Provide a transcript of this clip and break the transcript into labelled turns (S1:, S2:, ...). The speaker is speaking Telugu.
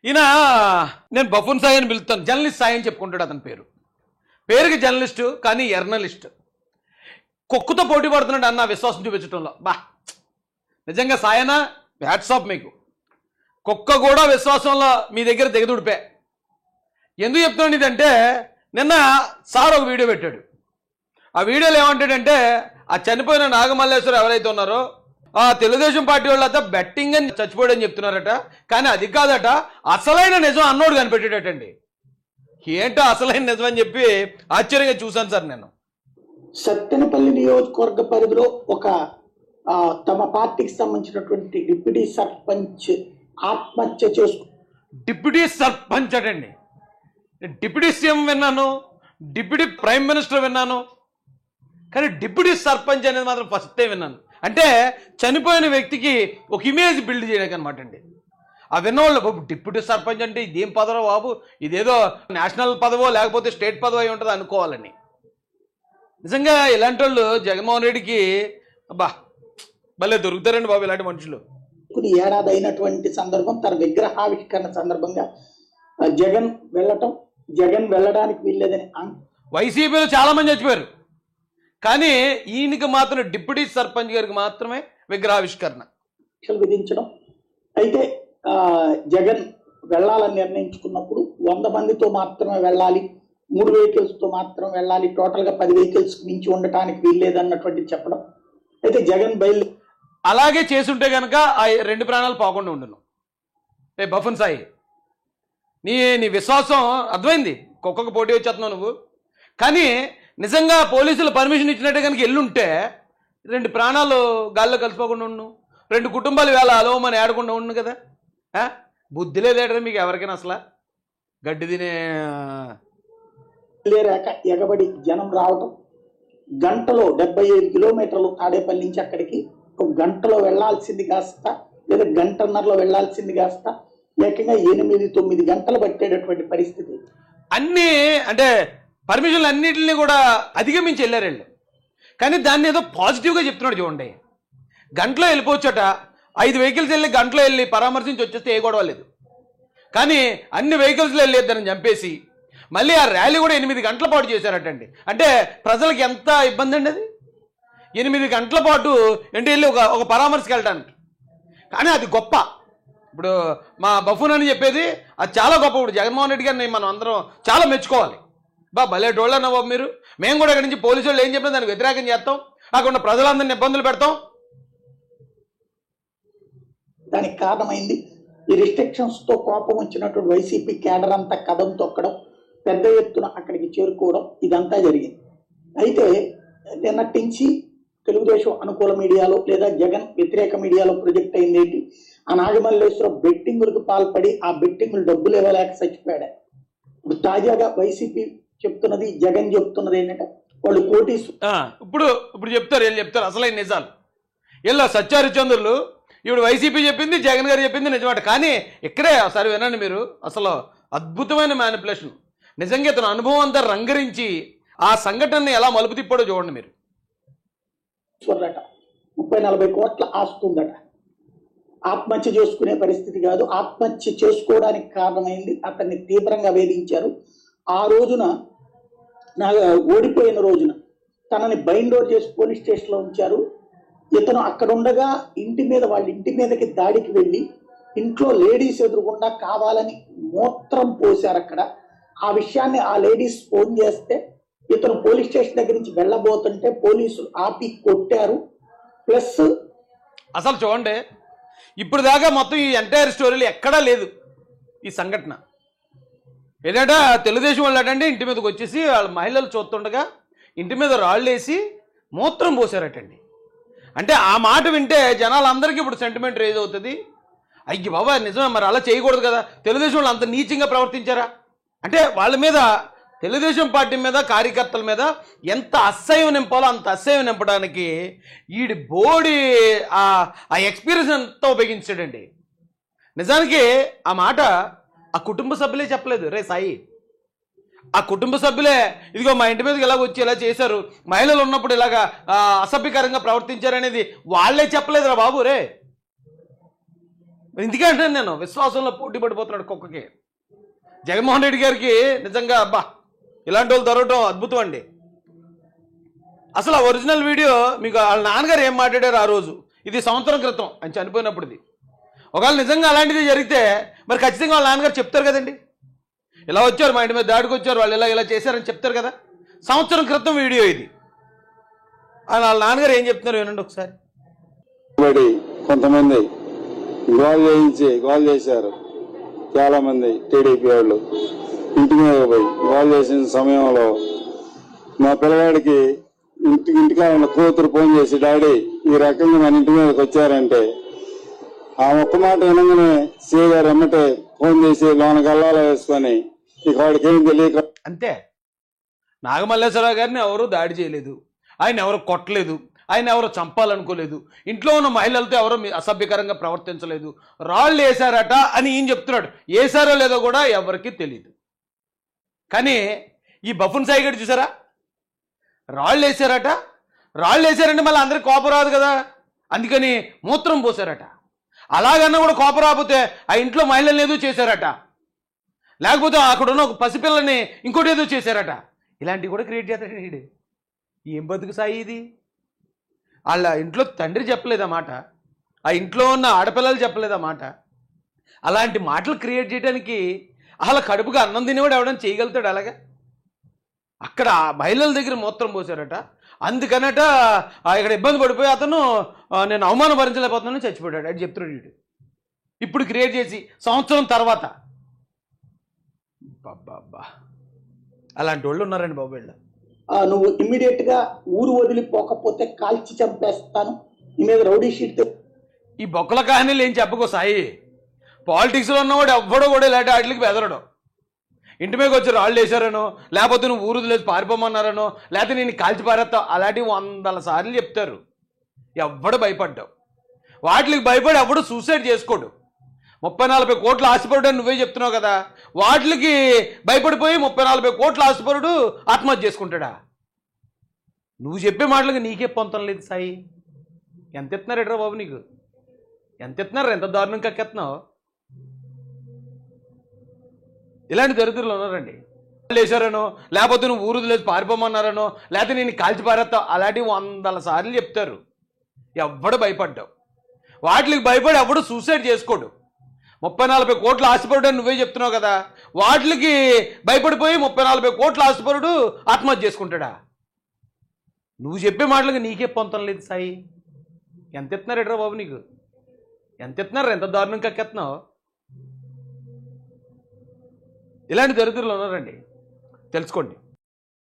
S1: ఈయన నేను బఫూన్ సాయి అని పిలుస్తాను, జర్నలిస్ట్ సాయి అని చెప్పుకుంటాడు. అతని పేరుకి జర్నలిస్టు కానీ ఎర్నలిస్ట్. కుక్కతో పోటీ పడుతున్నాడు అన్న విశ్వాసం చూపించడంలో. నిజంగా సాయన హ్యాట్స్ ఆఫ్ మీకు. కుక్క కూడా విశ్వాసంలో మీ దగ్గర దిగదుడిపే. ఎందుకు చెప్తున్నాను ఇదంటే, నిన్న సార్ ఒక వీడియో పెట్టాడు. ఆ వీడియోలో ఏమంటాడంటే, ఆ చనిపోయిన నాగమల్లేశ్వరం ఎవరైతే ఉన్నారో ఆ తెలుగుదేశం పార్టీ వాళ్ళంతా బెట్టింగ్ అని చచ్చిపోయాడని చెప్తున్నారట. కానీ అది కాదట, అసలైన నిజం అన్నోడు కనిపెట్టాడటండి. ఏంటో అసలైన నిజం అని చెప్పి ఆశ్చర్యంగా చూశాను సార్ నేను.
S2: సత్తెనపల్లి నియోజకవర్గ పరిధిలో ఒక తమ పార్టీకి సంబంధించినటువంటి డిప్యూటీ సర్పంచ్ ఆత్మహత్య చేసుకు.
S1: డిప్యూటీ సర్పంచ్ అటండి. డిప్యూటీ సీఎం విన్నాను, డిప్యూటీ ప్రైమ్ మినిస్టర్ విన్నాను, కానీ డిప్యూటీ సర్పంచ్ అనేది మాత్రం ఫస్ట్ టైం విన్నాను. అంటే చనిపోయిన వ్యక్తికి ఒక ఇమేజ్ బిల్డ్ చేయడానికి అనమాట అండి. ఆ విన్నవాళ్ళు బాబు డిప్యూటీ సర్పంచ్ అంటే ఇదేం పదవో బాబు, ఇదేదో నేషనల్ పదవో లేకపోతే స్టేట్ పదవో అయి ఉంటుంది అనుకోవాలని. నిజంగా ఇలాంటి వాళ్ళు జగన్మోహన్ రెడ్డికి అబ్బా భలే దొరుకుతారండి బాబు ఇలాంటి మనుషులు.
S2: ఏడాది అయినటువంటి సందర్భం, తన విగ్రహావిష్కరణ సందర్భంగా జగన్ వెళ్ళడానికి వీల్లేదని
S1: వైసీపీలో చాలా మంది చచ్చిపోయారు, కానీ ఈయనకి మాత్రం డిప్యూటీ సర్పంచ్ గారికి మాత్రమే విగ్రహావిష్కరణ
S2: విధించడం. అయితే జగన్ వెళ్ళాలని నిర్ణయించుకున్నప్పుడు 100 మందితో మాత్రమే వెళ్ళాలి, 3 వెహికల్స్తో మాత్రం వెళ్ళాలి, టోటల్గా 10 వెహికల్స్ మించి ఉండటానికి వీల్లేదన్నటువంటి చెప్పడం. అయితే జగన్
S1: అలాగే చేసుంటే కనుక ఆ 2 ప్రాణాలు పోకుండా ఉండును. బఫూన్ సాయి, నీ విశ్వాసం అర్థమైంది. కుక్కకు పోటీ వచ్చేస్తున్నావు నువ్వు. కానీ నిజంగా పోలీసులు పర్మిషన్ ఇచ్చినట్టే కనుక ఎల్లుంటే 2 ప్రాణాలు గాల్లో కలిసిపోకుండా ఉండు, 2 కుటుంబాలు వేళ అలవమని ఆడకుండా ఉండు కదా. బుద్ధి లేదేటది మీకు ఎవరికైనా అసలు. గడ్డి తినే
S2: లేరాక ఎగబడి జనం రావటం, గంటలో 75 కిలోమీటర్లు తాడేపల్లి నుంచి అక్కడికి, ఒక గంటలో వెళ్లాల్సింది కాస్త లేదా గంటన్నరలో వెళ్లాల్సింది కాస్త ఏకంగా 8-9 గంటలు పట్టేటటువంటి పరిస్థితి.
S1: అన్నీ అంటే పర్మిషన్లు అన్నింటినీ కూడా అధిగమించి వెళ్ళారు వీళ్ళు. కానీ దాన్ని ఏదో పాజిటివ్గా చెప్తున్నాడు చూడండి. గంటలో వెళ్ళిపోవచ్చట, 5 వెహికల్స్ వెళ్ళి గంటలో వెళ్ళి పరామర్శించి వచ్చేస్తే ఏ గొడవ లేదు. కానీ అన్ని వెహికల్స్లో వెళ్ళేద్దారని చంపేసి మళ్ళీ ఆ ర్యాలీ కూడా 8 గంటల పాటు చేశారటండి. అంటే ప్రజలకు ఎంత ఇబ్బంది అండి అది. 8 గంటల పాటు ఏంటి వెళ్ళి ఒక పరామర్శకి వెళ్ళడానికి. కానీ అది గొప్ప. ఇప్పుడు మా బఫూన్ అని చెప్పేది అది చాలా గొప్ప. ఇప్పుడు జగన్మోహన్ రెడ్డి గారిని మనం అందరం చాలా మెచ్చుకోవాలి. భలే డోళ్ళన్నా బాబు మీరు. మేము కూడా ఇక్కడి నుంచి పోలీసు వాళ్ళు ఏం చెప్పినా దానికి వ్యతిరేకం చేస్తాం, అక్కడ ప్రజలందరినీ ఇబ్బందులు పెడతాం.
S2: దానికి కారణమైంది ఈ రిస్ట్రిక్షన్స్ తో కోపం వచ్చినటువంటి వైసీపీ కేడర్ అంతా కదం తొక్కడం, పెద్ద ఎత్తున అక్కడికి చేరుకోవడం, ఇదంతా జరిగింది. అయితే నిన్నటించి తెలుగుదేశం అనుకూల మీడియాలో లేదా జగన్ వ్యతిరేక మీడియాలో ప్రొజెక్ట్ అయింది ఏంటి, ఆ నాగమల్లేశ్వరం బెట్టింగులకు పాల్పడి ఆ బెట్టింగులు డబ్బులు ఇవ్వలేక చచ్చిపోయాడు. ఇప్పుడు తాజాగా వైసీపీ చెప్తున్నది, జగన్ చెప్తున్నది ఏంటంటే వాళ్ళు కోటీసు
S1: ఇప్పుడు చెప్తారు, వీళ్ళు చెప్తారు అసలైన నిజాలు. వీళ్ళ సత్యహరిచంద్రులు ఇప్పుడు వైసీపీ చెప్పింది, జగన్ గారు చెప్పింది నిజమాట. కానీ ఇక్కడే సరే వినండి మీరు, అసలు అద్భుతమైన మ్యానిపులేషన్. నిజంగా ఇతను అనుభవం అంతా రంగరించి ఆ సంఘటనని ఎలా మలుపు తిప్పాడో చూడండి మీరు.
S2: 30-40 కోట్ల ఆస్తుందట. ఆత్మహత్య చేసుకునే పరిస్థితి కాదు, ఆత్మహత్య చేసుకోవడానికి కారణమైంది అతన్ని తీవ్రంగా వేధించారు. ఆ రోజున ఓడిపోయిన రోజున తనని బైండోర్ చేసి పోలీస్ స్టేషన్లో ఉంచారు. ఇతను అక్కడ ఉండగా వాళ్ళ ఇంటి మీదకి దాడికి వెళ్ళి ఇంట్లో లేడీస్ ఎదురుగుండా కావాలని మూత్రం పోశారు అక్కడ. ఆ విషయాన్ని ఆ లేడీస్ ఫోన్ చేస్తే ఇతను పోలీస్ స్టేషన్ దగ్గర నుంచి వెళ్ళబోతుంటే పోలీసులు ఆపి కొట్టారు. ప్లస్
S1: అసలు చూడండి, ఇప్పుడు దాకా మొత్తం ఈ ఎంటైర్ స్టోరీలు ఎక్కడా లేదు ఈ సంఘటన. ఏంటంటే తెలుగుదేశం వాళ్ళు ఏంటంటే ఇంటి మీదకి వచ్చేసి వాళ్ళ మహిళలు చూస్తుండగా ఇంటి మీద రాళ్ళు వేసి మూత్రం పోసారటండి. అంటే ఆ మాట వింటే జనాలందరికీ ఇప్పుడు సెంటిమెంట్ రేజ్ అవుతుంది. అయ్యి బాబా నిజమే, మరి అలా చేయకూడదు కదా. తెలుగుదేశం వాళ్ళు అంత నీచంగా ప్రవర్తించారా అంటే వాళ్ళ మీద, తెలుగుదేశం పార్టీ మీద, కార్యకర్తల మీద ఎంత అసహ్యం నింపాలో అంత అసహ్యం నింపడానికి ఈడి బోడి ఆ ఎక్స్పీరియన్స్ అంతా ఉపయోగించాడండి. నిజానికి ఆ మాట ఆ కుటుంబ సభ్యులే చెప్పలేదు. రే సాయి, ఆ కుటుంబ సభ్యులే ఇదిగో మా ఇంటి మీదకి ఇలాగ వచ్చి ఇలా చేశారు, మహిళలు ఉన్నప్పుడు ఇలాగా అసభ్యకరంగా ప్రవర్తించారు అనేది వాళ్ళే చెప్పలేదురా బాబు. రే ఇందుకే అంటాను నేను, విశ్వాసంలో పోటీ పడిపోతున్నాడు కుక్కకి. జగన్మోహన్ రెడ్డి గారికి నిజంగా అబ్బా ఇలాంటి వాళ్ళు దొరకటం అద్భుతం అండి. అసలు ఆ ఒరిజినల్ వీడియో మీకు వాళ్ళ నాన్నగారు ఏం మాట్లాడారు ఆ రోజు, ఇది సంవత్సరం క్రితం ఆయన చనిపోయినప్పుడుది. ఒకవేళ నిజంగా అలాంటిది జరిగితే మరి ఖచ్చితంగా వాళ్ళ నాన్నగారు చెప్తారు కదండి, ఇలా వచ్చారు మా ఇంటి మీద దాడికి వచ్చారు వాళ్ళు, ఇలా ఇలా చేశారని చెప్తారు కదా. సంవత్సరం క్రితం వీడియో ఇది. వాళ్ళ నాన్నగారు ఏం చెప్తున్నారు వినండి ఒకసారి.
S3: కొంతమంది గోల్ చేశారు, చాలా మంది టీడీపీ వాళ్ళు ఇంటి మీద పోయి గోల్ చేసిన సమయంలో మా పిల్లవాడికి ఇంటికాడ ఉన్న కూతురు ఫోన్ చేసి, డాడీ ఈ రకంగా మన ఇంటి మీదకి వచ్చారంటే ఆ ఒక్క మాట వినగానే సీఏ గారు ఎమ్మటే ఫోన్ చేసి లోన గల్లాలో వేసుకొని ఇక వాడికి ఏం తెలియక.
S1: అంతే, నాగమల్లేశ్వరరావు గారిని ఎవరు దాడి చేయలేదు, ఆయన ఎవరు కొట్టలేదు, ఆయన ఎవరు చంపాలనుకోలేదు, ఇంట్లో ఉన్న మహిళలతో ఎవరు అసభ్యకరంగా ప్రవర్తించలేదు, రాళ్ళు వేశారట అని ఈయన చెప్తున్నాడు. వేశారో లేదో కూడా ఎవరికి తెలియదు. కానీ ఈ బఫున్ సాయి గారు చూసారా, రాళ్ళు వేశారట, రాళ్ళు వేశారంటే మళ్ళీ అందరికి కోపం రాదు కదా, అందుకని మూత్రం పోసారట. అలాగన్నా కూడా కోపం రాకపోతే ఆ ఇంట్లో మహిళల్ని ఏదో చేశారట, లేకపోతే అక్కడ ఉన్న ఒక పసిపిల్లని ఇంకోటి ఏదో చేశారట. ఇలాంటివి కూడా క్రియేట్ చేస్తాడు వీడు. ఏం బతుకు సాయి ఇది? వాళ్ళ ఇంట్లో తండ్రి చెప్పలేదన్నమాట, ఆ ఇంట్లో ఉన్న ఆడపిల్లలు చెప్పలేదన్నమాట. అలాంటి మాటలు క్రియేట్ చేయడానికి అసలు కడుపుగా అన్నం తినేవాడు ఎవడని చేయగలుగుతాడు అలాగా? అక్కడ మహిళల దగ్గర మూత్రం పోసారట, అందుకనట ఇక్కడ ఇబ్బంది పడిపోయి అతను నేను అవమానం భరించలేకపోతున్నాను చచ్చిపోయాడు అని చెప్తున్నాడు వీడు. ఇప్పుడు క్రియేట్ చేసి సంవత్సరం తర్వాత బాబా అలాంటి వాళ్ళు ఉన్నారండి బాబు వీళ్ళు.
S2: నువ్వు ఇమ్మీడియట్ గా ఊరు వదిలిపోకపోతే కాల్చి చంపేస్తాను, నీ మీద రౌడీ షీట్.
S1: ఈ బొక్కల కహానీలు ఏం చెప్పుకో సాయి, పాలిటిక్స్లో ఉన్నవాడు ఎవ్వడో కూడా ఇలాంటి వాటికి బెదరడు. ఇంటి మీదకి వచ్చి రాళ్ళు వేశారనో, లేకపోతే నువ్వు ఊరు వదిలేసి పారిపోమన్నారనో, లేకపోతే నేను కాల్చి పారేస్తావు, అలాంటివి 100 సార్లు చెప్తారు. ఎవ్వడు భయపడ్డావు, వాటికి భయపడి ఎవడు సూసైడ్ చేసుకోడు. 30-40 కోట్లు ఆశపడ్డాను నువ్వే చెప్తున్నావు కదా, వాటికి భయపడిపోయి 30-40 కోట్ల ఆశపరుడు ఆత్మహత్య చేసుకుంటాడా? నువ్వు చెప్పే మాటలకి నీకే పొంతం లేదు సాయి. ఎంత ఎత్తున్నారు ఎట్రా బాబు నీకు, ఎంత ఎత్తున్నారు, ఎంత దారుణం కక్కెత్తున్నావు. ఇలాంటి దరిద్రులు ఉన్నారండి. వేశారనో, లేకపోతే నువ్వు ఊరు వదిలేసి పారిపోమన్నారనో, లేకపోతే నేను కాల్చి పారేస్తావు, అలాంటివి 100 సార్లు చెప్తారు. ఎవ్వడు భయపడ్డావు, వాటికి భయపడి ఎవడు సూసైడ్ చేసుకోడు. 30-40 కోట్ల ఆశపడ్డాను నువ్వే చెప్తున్నావు కదా, వాటికి భయపడిపోయి 30-40 కోట్ల ఆశపరుడు ఆత్మహత్య చేసుకుంటాడా? నువ్వు చెప్పే మాటలకి నీకే పొంతం లేదు సాయి. ఎంత ఎత్తున్నారు ఎట్రా బాబు నీకు, ఎంత ఎత్తున్నారు, ఎంత దారుణం కక్కెత్తున్నావు. ఇలాంటి దరిద్రులు ఉన్నారండి, తెలుసుకోండి.